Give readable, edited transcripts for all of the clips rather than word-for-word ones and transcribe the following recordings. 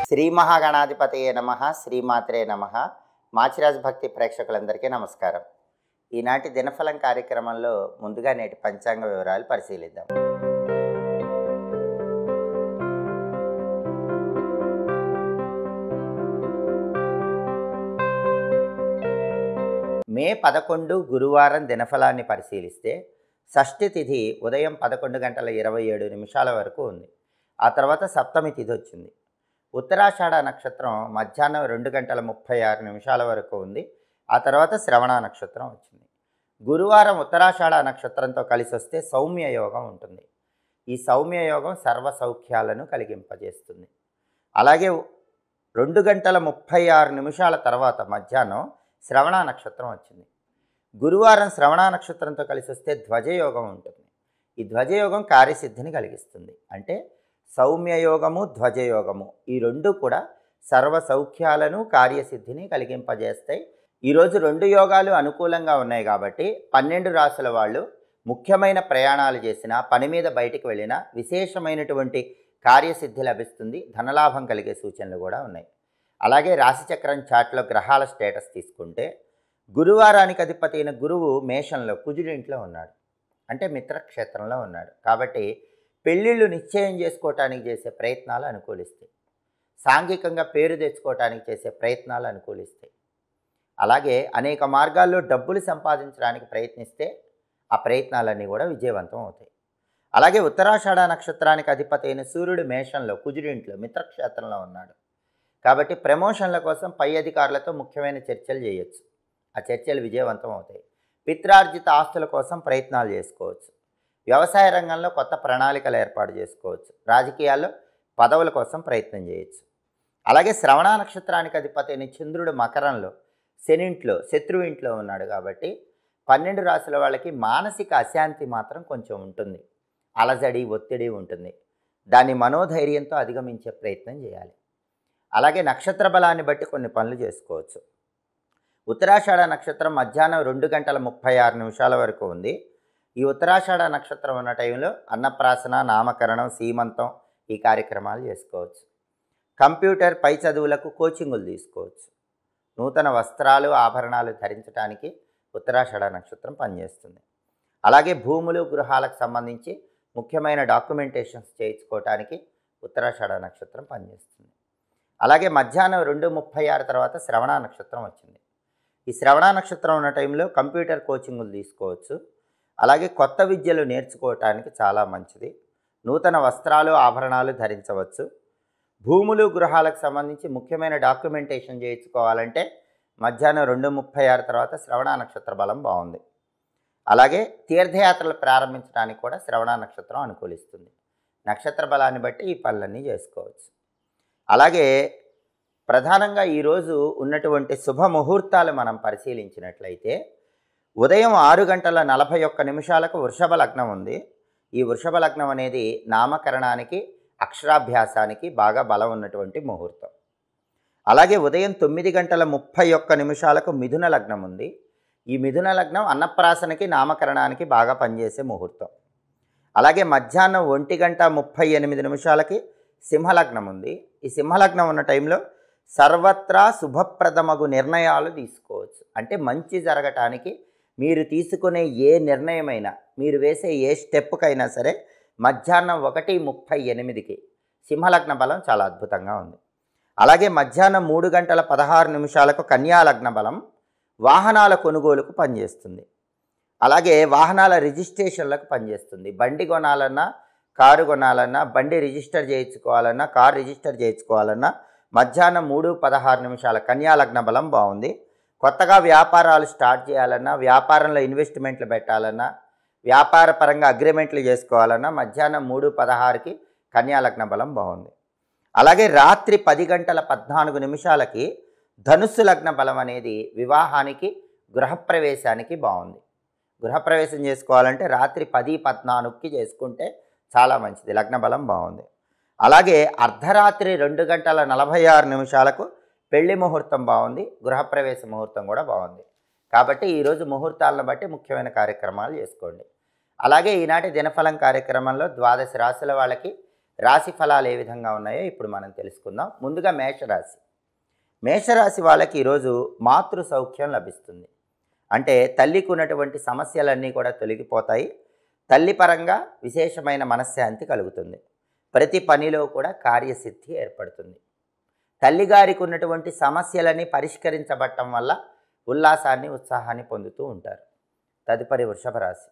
శ్రీ మహాగణాధిపతయే నమః, శ్రీమాత్రే నమః. మాచిరాజ్ భక్తి ప్రేక్షకులందరికీ నమస్కారం. ఈనాటి దినఫలం కార్యక్రమంలో ముందుగా నేటి పంచాంగ వివరాలు పరిశీలిద్దాం. మే 11 గురువారం దినఫలాన్ని పరిశీలిస్తే షష్ఠి తిథి ఉదయం 11:27 వరకు ఉంది. ఆ తర్వాత సప్తమి తిథి వచ్చింది. ఉత్తరాషాఢ నక్షత్రం మధ్యాహ్నం 2:36 వరకు ఉంది. ఆ తర్వాత శ్రవణ నక్షత్రం వచ్చింది. గురువారం ఉత్తరాషాఢ నక్షత్రంతో కలిసి వస్తే సౌమ్య యోగం ఉంటుంది. ఈ సౌమ్య యోగం సర్వ సౌఖ్యాలను కలిగింపజేస్తుంది. అలాగే 2:36 తర్వాత మధ్యాహ్నం శ్రవణ నక్షత్రం వచ్చింది. గురువారం శ్రవణ నక్షత్రంతో కలిసి వస్తే ధ్వజయోగం ఉంటుంది. ఈ ధ్వజయోగం కార్యసిద్ధిని కలిగిస్తుంది. అంటే సౌమ్యయోగము ధ్వజయోగము ఈ రెండు కూడా సర్వ సౌఖ్యాలను కార్యసిద్ధిని కలిగింపజేస్తాయి. ఈరోజు రెండు యోగాలు అనుకూలంగా ఉన్నాయి కాబట్టి 12 రాసుల వాళ్ళు ముఖ్యమైన ప్రయాణాలు చేసినా, పని మీద బయటికి వెళ్ళినా విశేషమైనటువంటి కార్యసిద్ధి లభిస్తుంది. ధనలాభం కలిగే సూచనలు కూడా ఉన్నాయి. అలాగే రాశిచక్రం చాట్లో గ్రహాల స్టేటస్ తీసుకుంటే గురువారానికి అధిపతి అయిన గురువు మేషంలో కుజుడింట్లో ఉన్నాడు, అంటే మిత్రక్షేత్రంలో ఉన్నాడు. కాబట్టి పెళ్ళిళ్ళు నిశ్చయం చేసుకోవటానికి చేసే ప్రయత్నాలు అనుకూలిస్తాయి. సాంఘికంగా పేరు తెచ్చుకోవటానికి చేసే ప్రయత్నాలు అనుకూలిస్తాయి. అలాగే అనేక మార్గాల్లో డబ్బులు సంపాదించడానికి ప్రయత్నిస్తే ఆ ప్రయత్నాలన్నీ కూడా విజయవంతం అవుతాయి. అలాగే ఉత్తరాషాఢ నక్షత్రానికి అధిపతి అయిన సూర్యుడు మేషంలో కుజుడింట్లో మిత్రక్షేత్రంలో ఉన్నాడు. కాబట్టి ప్రమోషన్ల కోసం పై అధికారులతో ముఖ్యమైన చర్చలు చేయొచ్చు. ఆ చర్చలు విజయవంతం అవుతాయి. పిత్రార్జిత ఆస్తుల కోసం ప్రయత్నాలు చేసుకోవచ్చు. వ్యవసాయ రంగంలో కొత్త ప్రణాళికలు ఏర్పాటు చేసుకోవచ్చు. రాజకీయాల్లో పదవుల కోసం ప్రయత్నం చేయొచ్చు. అలాగే శ్రవణ నక్షత్రానికి అధిపతి అయిన చంద్రుడు మకరంలో శనింట్లో శత్రువింట్లో ఉన్నాడు. కాబట్టి 12 రాశుల వాళ్ళకి మానసిక అశాంతి మాత్రం కొంచెం ఉంటుంది. అలజడి, ఒత్తిడి ఉంటుంది. దాన్ని మనోధైర్యంతో అధిగమించే ప్రయత్నం చేయాలి. అలాగే నక్షత్ర బలాన్ని బట్టి కొన్ని పనులు చేసుకోవచ్చు. ఉత్తరాషాఢ నక్షత్రం మధ్యాహ్నం 2:36 వరకు ఉంది. ఈ ఉత్తరాషాఢ నక్షత్రం ఉన్న టైంలో అన్నప్రాసన, నామకరణం, సీమంతం ఈ కార్యక్రమాలు చేసుకోవచ్చు. కంప్యూటర్ పై చదువులకు కోచింగులు తీసుకోవచ్చు. నూతన వస్త్రాలు, ఆభరణాలు ధరించడానికి ఉత్తరాషాఢ నక్షత్రం పనిచేస్తుంది. అలాగే భూములు, గృహాలకు సంబంధించి ముఖ్యమైన డాక్యుమెంటేషన్స్ చేయించుకోవటానికి ఉత్తరాషాఢ నక్షత్రం పనిచేస్తుంది. అలాగే మధ్యాహ్నం 2:36 తర్వాత శ్రవణ నక్షత్రం వచ్చింది. ఈ శ్రవణ నక్షత్రం ఉన్న టైంలో కంప్యూటర్ కోచింగులు తీసుకోవచ్చు. అలాగే కొత్త విద్యలు నేర్చుకోవటానికి చాలా మంచిది. నూతన వస్త్రాలు, ఆభరణాలు ధరించవచ్చు. భూములు, గృహాలకు సంబంధించి ముఖ్యమైన డాక్యుమెంటేషన్ చేయించుకోవాలంటే మధ్యాహ్నం 2:36 తర్వాత శ్రవణ నక్షత్ర బలం బాగుంది. అలాగే తీర్థయాత్రలు ప్రారంభించడానికి కూడా శ్రవణ నక్షత్రం అనుకూలిస్తుంది. నక్షత్ర బలాన్ని బట్టి ఈ పనులన్నీ చేసుకోవచ్చు. అలాగే ప్రధానంగా ఈరోజు ఉన్నటువంటి శుభముహూర్తాలు మనం పరిశీలించినట్లయితే ఉదయం 6:41 వృషభ లగ్నం ఉంది. ఈ వృషభ లగ్నం అనేది నామకరణానికి, అక్షరాభ్యాసానికి బాగా బలం ఉన్నటువంటి ముహూర్తం. అలాగే ఉదయం 9:31 మిథున లగ్నం ఉంది. ఈ మిథున లగ్నం అన్నప్రాసనకి, నామకరణానికి బాగా పనిచేసే ముహూర్తం. అలాగే మధ్యాహ్నం 1:38 సింహలగ్నం ఉంది. ఈ సింహలగ్నం ఉన్న టైంలో సర్వత్రా శుభప్రదమగు నిర్ణయాలు తీసుకోవచ్చు. అంటే మంచి జరగటానికి మీరు తీసుకునే ఏ నిర్ణయమైనా, మీరు వేసే ఏ స్టెప్పుకైనా సరే మధ్యాహ్నం 1:38 సింహలగ్న బలం చాలా అద్భుతంగా ఉంది. అలాగే మధ్యాహ్నం 3:16 కన్యాలగ్న బలం వాహనాల కొనుగోలుకు పనిచేస్తుంది. అలాగే వాహనాల రిజిస్ట్రేషన్లకు పనిచేస్తుంది. బండి కొనాలన్నా, కారు కొనాలన్నా, బండి రిజిస్టర్ చేయించుకోవాలన్నా, కారు రిజిస్టర్ చేయించుకోవాలన్నా మధ్యాహ్నం 3:16 కన్యాలగ్న బలం బాగుంది. కొత్తగా వ్యాపారాలు స్టార్ట్ చేయాలన్నా, వ్యాపారంలో ఇన్వెస్ట్మెంట్లు పెట్టాలన్నా, వ్యాపార పరంగా అగ్రిమెంట్లు చేసుకోవాలన్నా మధ్యాహ్నం 3:16 కన్యాలగ్న బలం బాగుంది. అలాగే రాత్రి 10:14 ధనుస్సు లగ్న బలం అనేది వివాహానికి, గృహప్రవేశానికి బాగుంది. గృహప్రవేశం చేసుకోవాలంటే రాత్రి 10:14 చేసుకుంటే చాలా మంచిది. లగ్న బలం బాగుంది. అలాగే అర్ధరాత్రి 2:46 పెళ్లి ముహూర్తం బాగుంది. గృహప్రవేశ ముహూర్తం కూడా బాగుంది. కాబట్టి ఈరోజు ముహూర్తాలను బట్టి ముఖ్యమైన కార్యక్రమాలు చేసుకోండి. అలాగే ఈనాటి దినఫలం కార్యక్రమంలో 12 రాశుల వాళ్ళకి రాశి ఫలాలు ఏ విధంగా ఉన్నాయో ఇప్పుడు మనం తెలుసుకుందాం. ముందుగా మేషరాశి. మేషరాశి వాళ్ళకి ఈరోజు మాతృ సౌఖ్యం లభిస్తుంది. అంటే తల్లికి ఉన్నటువంటి సమస్యలన్నీ కూడా తొలగిపోతాయి. తల్లి పరంగా విశేషమైన మనశ్శాంతి కలుగుతుంది. ప్రతి పనిలో కూడా కార్యసిద్ధి ఏర్పడుతుంది. తల్లిగారికి ఉన్నటువంటి సమస్యలని పరిష్కరించబడటం వల్ల ఉల్లాసాన్ని ఉత్సాహాన్ని పొందుతూ ఉంటారు. తదుపరి వృషభ రాశి.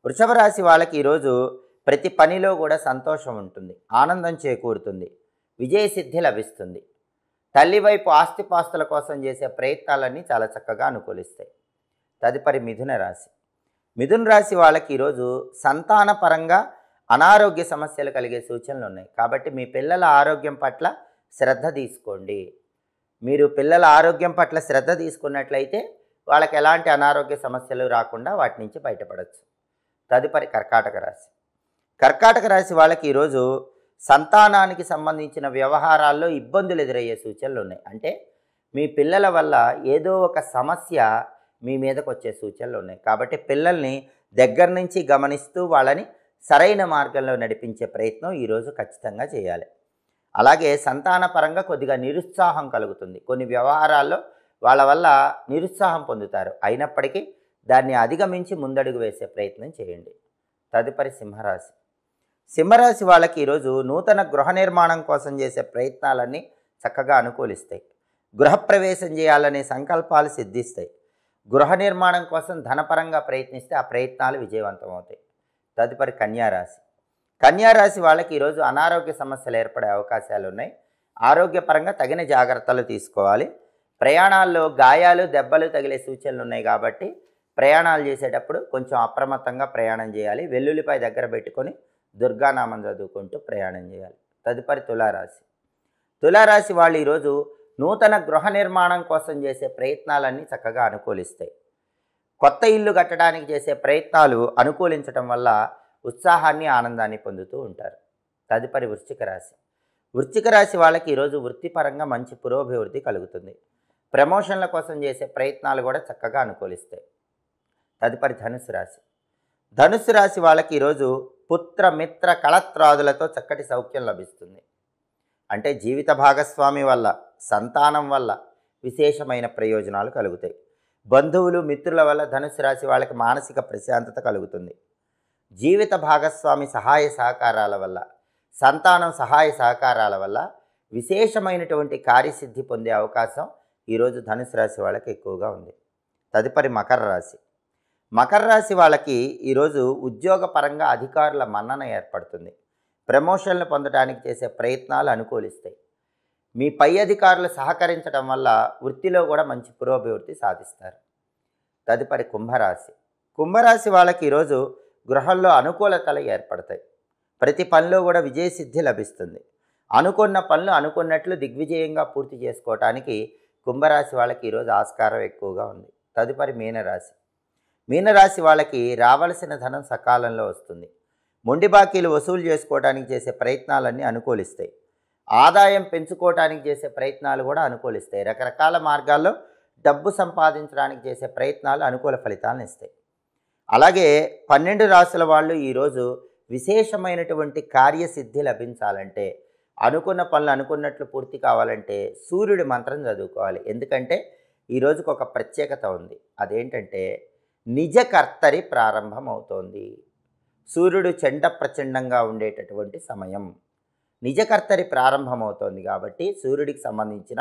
వృషభ రాశి వాళ్ళకి ఈరోజు ప్రతి పనిలో కూడా సంతోషం ఉంటుంది, ఆనందం చేకూరుతుంది, విజయసిద్ధి లభిస్తుంది. తల్లి వైపు ఆస్తిపాస్తుల కోసం చేసే ప్రయత్నాలన్నీ చాలా చక్కగా అనుకూలిస్తాయి. తదుపరి మిథున రాశి. మిథున రాశి వాళ్ళకి ఈరోజు సంతాన పరంగా అనారోగ్య సమస్యలు కలిగే సూచనలు ఉన్నాయి. కాబట్టి మీ పిల్లల ఆరోగ్యం పట్ల శ్రద్ధ తీసుకోండి. మీరు పిల్లల ఆరోగ్యం పట్ల శ్రద్ధ తీసుకున్నట్లయితే వాళ్ళకి ఎలాంటి అనారోగ్య సమస్యలు రాకుండా వాటి నుంచి బయటపడవచ్చు. తదుపరి కర్కాటక రాశి. కర్కాటక రాశి వాళ్ళకి ఈరోజు సంతానానికి సంబంధించిన వ్యవహారాల్లో ఇబ్బందులు ఎదురయ్యే సూచనలు ఉన్నాయి. అంటే మీ పిల్లల వల్ల ఏదో ఒక సమస్య మీ మీదకు వచ్చే సూచనలు ఉన్నాయి. కాబట్టి పిల్లల్ని దగ్గర నుంచి గమనిస్తూ వాళ్ళని సరైన మార్గంలో నడిపించే ప్రయత్నం ఈరోజు ఖచ్చితంగా చేయాలి. అలాగే సంతాన పరంగా కొద్దిగా నిరుత్సాహం కలుగుతుంది. కొన్ని వ్యవహారాల్లో వాళ్ళ వల్ల నిరుత్సాహం పొందుతారు. అయినప్పటికీ దాన్ని అధిగమించి ముందడుగు వేసే ప్రయత్నం చేయండి. తదుపరి సింహరాశి. సింహరాశి వాళ్ళకి ఈరోజు నూతన గృహ నిర్మాణం కోసం చేసే ప్రయత్నాలన్నీ చక్కగా అనుకూలిస్తాయి. గృహప్రవేశం చేయాలనే సంకల్పాలు సిద్ధిస్తాయి. గృహ నిర్మాణం కోసం ధనపరంగా ప్రయత్నిస్తే ఆ ప్రయత్నాలు విజయవంతం అవుతాయి. తదుపరి కన్యారాశి. కన్యారాశి వాళ్ళకి ఈరోజు అనారోగ్య సమస్యలు ఏర్పడే అవకాశాలు ఉన్నాయి. ఆరోగ్యపరంగా తగిన జాగ్రత్తలు తీసుకోవాలి. ప్రయాణాల్లో గాయాలు దెబ్బలు తగిలే సూచనలు ఉన్నాయి. కాబట్టి ప్రయాణాలు చేసేటప్పుడు కొంచెం అప్రమత్తంగా ప్రయాణం చేయాలి. వెల్లుల్లిపై దగ్గర పెట్టుకొని దుర్గానామం చదువుకుంటూ ప్రయాణం చేయాలి. తదుపరి తులారాశి. తులారాశి వాళ్ళు ఈరోజు నూతన గృహ నిర్మాణం కోసం చేసే ప్రయత్నాలన్నీ చక్కగా అనుకూలిస్తాయి. కొత్త ఇల్లు కట్టడానికి చేసే ప్రయత్నాలు అనుకూలించడం వల్ల ఉత్సాహాన్ని ఆనందాన్ని పొందుతూ ఉంటారు. తదుపరి వృశ్చిక రాశి. వృశ్చిక రాశి వాళ్ళకి ఈరోజు వృత్తిపరంగా మంచి పురోభివృద్ధి కలుగుతుంది. ప్రమోషన్ల కోసం చేసే ప్రయత్నాలు కూడా చక్కగా అనుకూలిస్తాయి. తదుపరి ధనుసు రాశి. ధనుసు రాశి వాళ్ళకి ఈరోజు పుత్ర మిత్ర కళత్రాదులతో చక్కటి సౌఖ్యం లభిస్తుంది. అంటే జీవిత భాగస్వామి వల్ల, సంతానం వల్ల విశేషమైన ప్రయోజనాలు కలుగుతాయి. బంధువులు మిత్రుల వల్ల ధనుసు రాశి వాళ్ళకి మానసిక ప్రశాంతత కలుగుతుంది. జీవిత భాగస్వామి సహాయ సహకారాల వల్ల, సంతానం సహాయ సహకారాల వల్ల విశేషమైనటువంటి కార్యసిద్ధి పొందే అవకాశం ఈరోజు ధనుసు రాశి వాళ్ళకి ఎక్కువగా ఉంది. తదుపరి మకర రాశి. మకర రాశి వాళ్ళకి ఈరోజు ఉద్యోగపరంగా అధికారుల మన్నన ఏర్పడుతుంది. ప్రమోషన్లు పొందడానికి చేసే ప్రయత్నాలు అనుకూలిస్తాయి. మీ పై అధికారులు సహకరించడం వల్ల వృత్తిలో కూడా మంచి పురోభివృద్ధి సాధిస్తారు. తదుపరి కుంభరాశి. కుంభరాశి వాళ్ళకి ఈరోజు గృహంలో అనుకూలతలు ఏర్పడతాయి. ప్రతి పనిలో కూడా విజయసిద్ధి లభిస్తుంది. అనుకున్న పనులు అనుకున్నట్లు దిగ్విజయంగా పూర్తి చేసుకోవటానికి కుంభరాశి వాళ్ళకి ఈరోజు ఆస్కారం ఎక్కువగా ఉంది. తదుపరి మీనరాశి. మీనరాశి వాళ్ళకి రావలసిన ధనం సకాలంలో వస్తుంది. మొండి బాకీలు వసూలు చేసుకోవడానికి చేసే ప్రయత్నాలన్నీ అనుకూలిస్తాయి. ఆదాయం పెంచుకోవడానికి చేసే ప్రయత్నాలు కూడా అనుకూలిస్తాయి. రకరకాల మార్గాల్లో డబ్బు సంపాదించడానికి చేసే ప్రయత్నాలు అనుకూల ఫలితాలను ఇస్తాయి. అలాగే 12 రాశుల వాళ్ళు ఈరోజు విశేషమైనటువంటి కార్యసిద్ధి లభించాలంటే, అనుకున్న పనులు అనుకున్నట్లు పూర్తి కావాలంటే సూర్యుడి మంత్రం చదువుకోవాలి. ఎందుకంటే ఈరోజుకు ఒక ప్రత్యేకత ఉంది. అదేంటంటే నిజ కర్తరి ప్రారంభమవుతోంది. సూర్యుడు చెండ ప్రచండంగా ఉండేటటువంటి సమయం. నిజకర్తరి ప్రారంభమవుతోంది. కాబట్టి సూర్యుడికి సంబంధించిన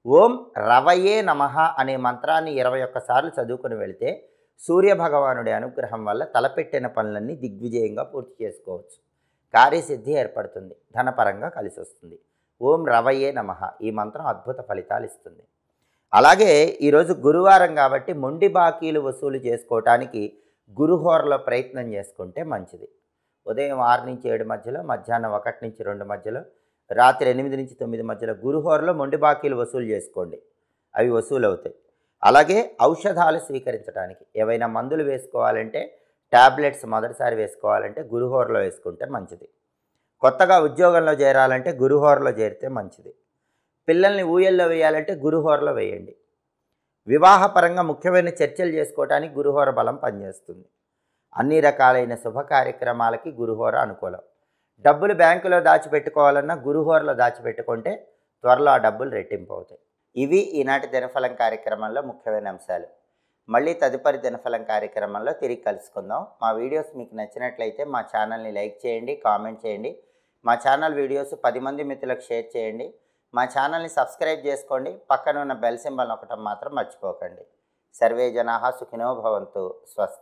ఓం రవయే నమః అనే మంత్రాన్ని 21 సార్లు చదువుకొని వెళితే సూర్యభగవానుడి అనుగ్రహం వల్ల తలపెట్టిన పనులన్నీ దిగ్విజయంగా పూర్తి చేసుకోవచ్చు. కార్యసిద్ధి ఏర్పడుతుంది. ధనపరంగా కలిసి వస్తుంది. ఓం రవయే నమః ఈ మంత్రం అద్భుత ఫలితాలు ఇస్తుంది. అలాగే ఈరోజు గురువారం కాబట్టి మొండి బాకీలు వసూలు చేసుకోవటానికి గురుహోరలో ప్రయత్నం చేసుకుంటే మంచిది. ఉదయం 6 నుంచి 7 మధ్యలో, మధ్యాహ్నం 1 నుంచి 2 మధ్యలో, రాత్రి 8 నుంచి 9 మధ్యలో గురుహోరలో మొండి బాకీలు వసూలు చేసుకోండి. అవి వసూలు అవుతాయి. అలాగే ఔషధాలు స్వీకరించడానికి ఏవైనా మందులు వేసుకోవాలంటే, ట్యాబ్లెట్స్ మొదటిసారి వేసుకోవాలంటే గురుహోరలో వేసుకుంటే మంచిది. కొత్తగా ఉద్యోగంలో చేరాలంటే గురుహోరలో చేరితే మంచిది. పిల్లల్ని ఊయల్లో వేయాలంటే గురుహోరలో వేయండి. వివాహపరంగా ముఖ్యమైన చర్చలు చేసుకోవడానికి గురుహోర బలం పనిచేస్తుంది. అన్ని రకాలైన శుభ కార్యక్రమాలకి గురుహోర అనుకూలం. డబ్బులు బ్యాంకులో దాచిపెట్టుకోవాలన్నా గురుహోరలో దాచిపెట్టుకుంటే త్వరలో ఆ డబ్బులు రెట్టింపు అవుతాయి. ఇవి ఈనాటి దినఫలం కార్యక్రమంలో ముఖ్యమైన అంశాలు. మళ్ళీ తదుపరి దినఫలం కార్యక్రమంలో తిరిగి కలుసుకుందాం. మా వీడియోస్ మీకు నచ్చినట్లయితే మా ఛానల్ని లైక్ చేయండి, కామెంట్ చేయండి. మా ఛానల్ వీడియోస్ 10 మంది మిత్రులకు షేర్ చేయండి. మా ఛానల్ని సబ్స్క్రైబ్ చేసుకోండి. పక్కన ఉన్న బెల్ సింబల్ నొక్కటం మాత్రం మర్చిపోకండి. సర్వే జనాః సుఖినో భవంతు. స్వస్తి.